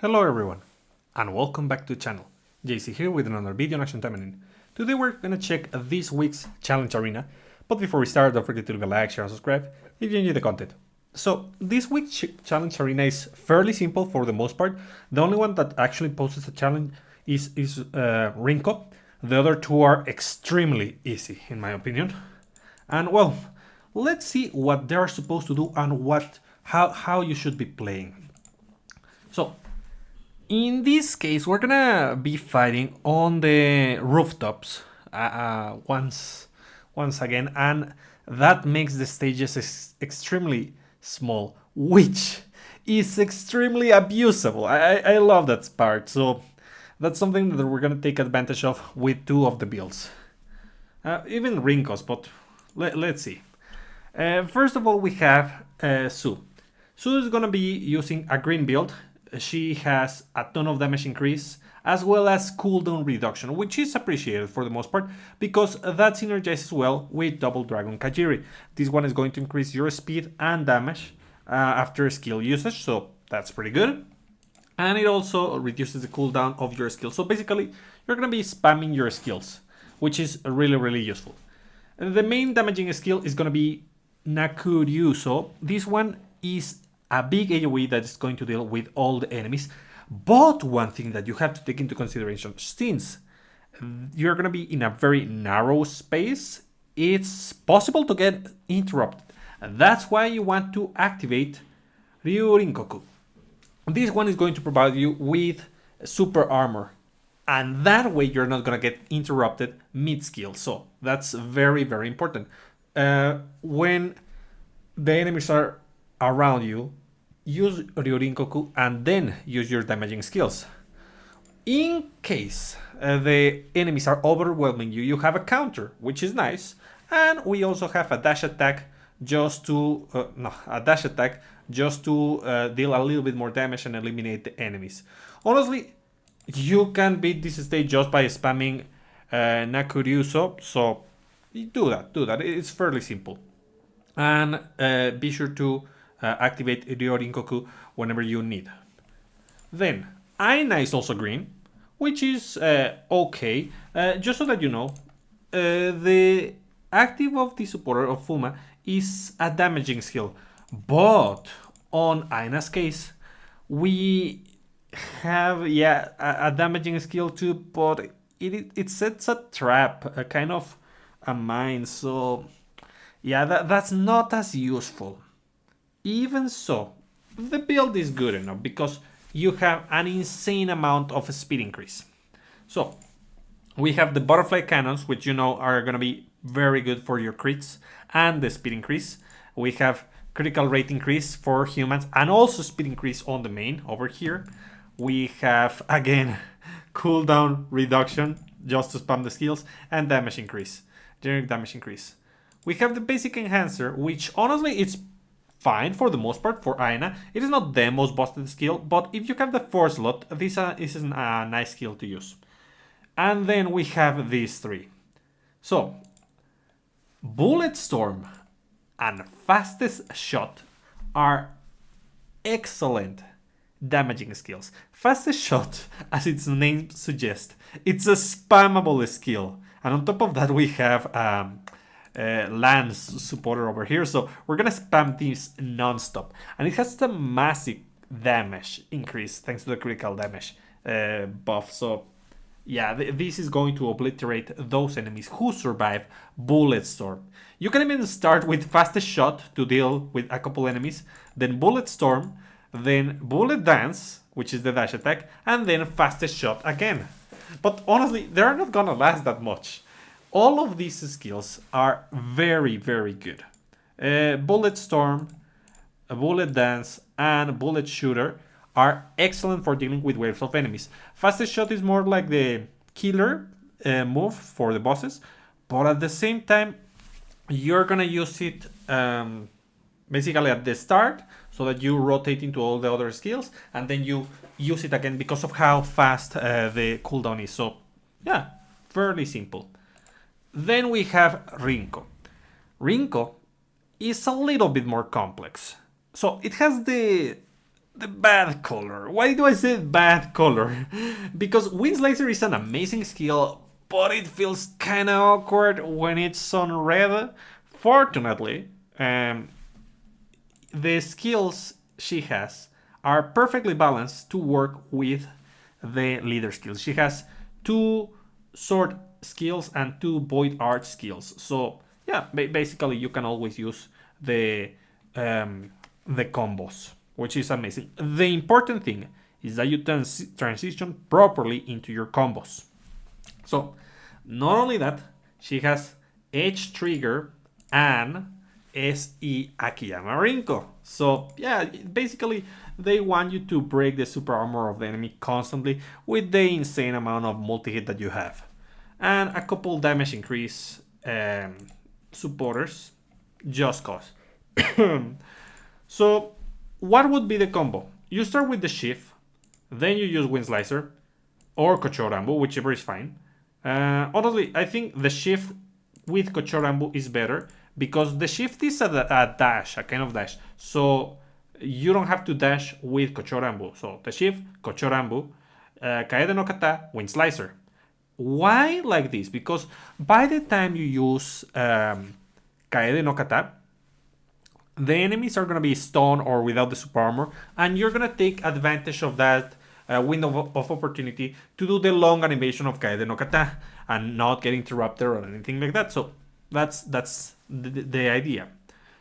Hello everyone, and welcome back to the channel. JC here with another video on Action Taimanin. Today we're gonna check this week's challenge arena, but before we start, don't forget to leave a like, share, and subscribe if you enjoy the content. So this week's challenge arena is fairly simple for the most part. The only one that actually poses a challenge is Rinko. The other two are extremely easy in my opinion. And well, let's see what they're supposed to do and how you should be playing. So in this case, we're gonna be fighting on the rooftops once again, and that makes the stages extremely small, which is extremely abusable. I love that part, so that's something that we're gonna take advantage of with two of the builds, even Rinkos, but let's see. First of all, we have Sue. Sue is gonna be using a green build. She has a ton of damage increase as well as cooldown reduction, which is appreciated for the most part because that synergizes well with Double Dragon Kajiri. This one is going to increase your speed and damage after skill usage, so that's pretty good. And it also reduces the cooldown of your skills. So basically, you're going to be spamming your skills, which is really useful. The main damaging skill is going to be Nakuryuso. This one is a big AoE that is going to deal with all the enemies. But one thing that you have to take into consideration, since you're going to be in a very narrow space, it's possible to get interrupted. That's why you want to activate Ryurinkoku. This one is going to provide you with super armor. And that way you're not going to get interrupted mid-skill. So that's very important. When the enemies are around you, use Ryurinkoku and then use your damaging skills. In case the enemies are overwhelming you, you have a counter, which is nice. And we also have a dash attack just to deal a little bit more damage and eliminate the enemies. Honestly, you can beat this stage just by spamming Nakuryuso, so do that. It's fairly simple. And be sure to activate Ryurinkoku whenever you need. Then, Aina is also green, which is okay. Just so that you know, the active of the supporter of Fuma is a damaging skill. But on Aina's case, we have, a damaging skill too, but it sets a trap, a kind of a mine, so yeah, that's not as useful. Even so, the build is good enough because you have an insane amount of speed increase. So, we have the butterfly cannons, which you know are going to be very good for your crits and the speed increase. We have critical rate increase for humans and also speed increase on the main over here. We have, again, cooldown reduction just to spam the skills and damage increase, generic damage increase. We have the basic enhancer, which honestly it's fine for the most part for Aina. It is not the most busted skill, but if you have the 4 slot, this is a nice skill to use. And then we have these three. So, Bullet Storm and Fastest Shot are excellent damaging skills. Fastest Shot, as its name suggests, it's a spammable skill. And on top of that, we have Lance supporter over here, so we're gonna spam these non-stop, and it has a massive damage increase thanks to the critical damage buff. So yeah, this is going to obliterate those enemies who survive Bullet Storm. You can even start with Fastest Shot to deal with a couple enemies, then Bullet Storm, then Bullet Dance, which is the dash attack, and then Fastest Shot again. But honestly, they're not gonna last that much. All of these skills are very good. Bullet Storm, Bullet Dance, and Bullet Shooter are excellent for dealing with waves of enemies. Fastest Shot is more like the killer move for the bosses, but at the same time, you're gonna use it basically at the start so that you rotate into all the other skills, and then you use it again because of how fast the cooldown is. So yeah, fairly simple. Then we have Rinko. Rinko is a little bit more complex. So it has the the bad color. Why do I say bad color? Because Wind Slicer is an amazing skill, but it feels kinda awkward when it's on red. Fortunately, the skills she has are perfectly balanced to work with the leader skills. She has 2 sword skills and 2 void art skills. So yeah, basically you can always use the combos, which is amazing. The important thing is that you transition properly into your combos. So not only that, she has Edge Trigger and SE Akiyama Rinko. So yeah, basically they want you to break the super armor of the enemy constantly with the insane amount of multi-hit that you have. And a couple damage increase supporters just cause. So what would be the combo? You start with the Shift, then you use Wind Slicer or Kochorambu, whichever is fine. Honestly, I think the Shift with Kochorambu is better because the Shift is a dash, a kind of dash. So you don't have to dash with Kochorambu. So the Shift, Kochorambu, Kaede no Kata, Wind Slicer. Why like this? Because by the time you use Kaede no Kata, the enemies are going to be stunned or without the super armor, and you're going to take advantage of that window of opportunity to do the long animation of Kaede no Kata and not get interrupted or anything like that. So that's the idea.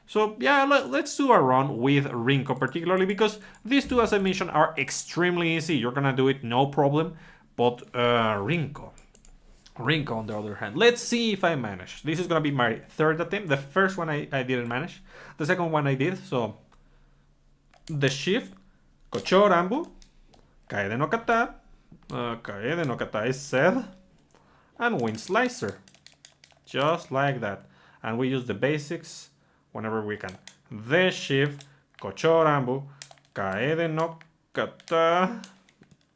So yeah, let's do a run with Rinko particularly because these two, as I mentioned, are extremely easy. You're going to do it no problem. But Rinko, on the other hand, let's see if I manage. This is gonna be my third attempt. The first one I didn't manage. The second one I did. So the Shift, Kochorambu, Kaede no Kata, Kaede no Kata is said, and Wind Slicer, just like that. And we use the basics whenever we can. The Shift, Kochorambu, Kaede no Kata,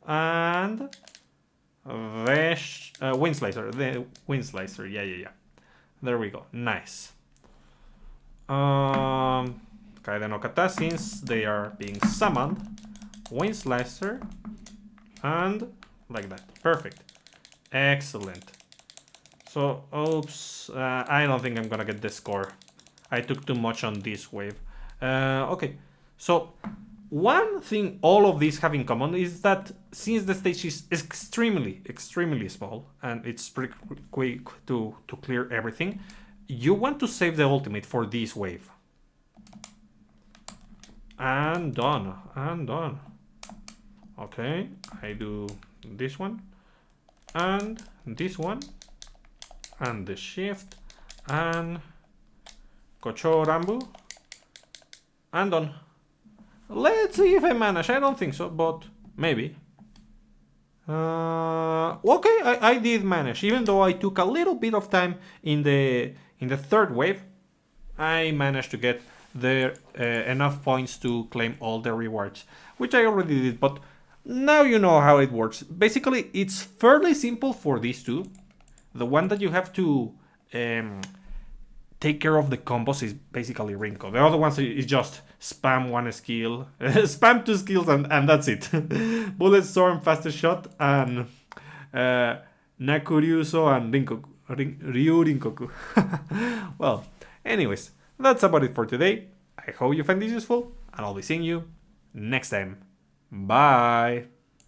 and the Wind Slicer. The Wind Slicer. Yeah. There we go. Nice. Kaede no Kata, since they are being summoned. Wind Slicer. And like that. Perfect. Excellent. So, oops. I don't think I'm gonna get the score. I took too much on this wave. Okay. So, one thing all of these have in common is that since the stage is extremely small and it's pretty quick to clear everything, you want to save the ultimate for this wave. And done. Okay, I do this one and this one and the Shift and Kochorambu and done. Let's see if I manage. I don't think so, but maybe. Okay, I did manage. Even though I took a little bit of time in the third wave, I managed to get there enough points to claim all the rewards, which I already did. But now you know how it works. Basically, it's fairly simple for these two. The one that you have to take care of the combos is basically Rinko. The other ones is just spam one skill, spam 2 skills, and that's it. Bullet Storm, Fastest Shot, and Nakuryuso and Ryu Rinkoku. Well, anyways, that's about it for today. I hope you find this useful, and I'll be seeing you next time. Bye!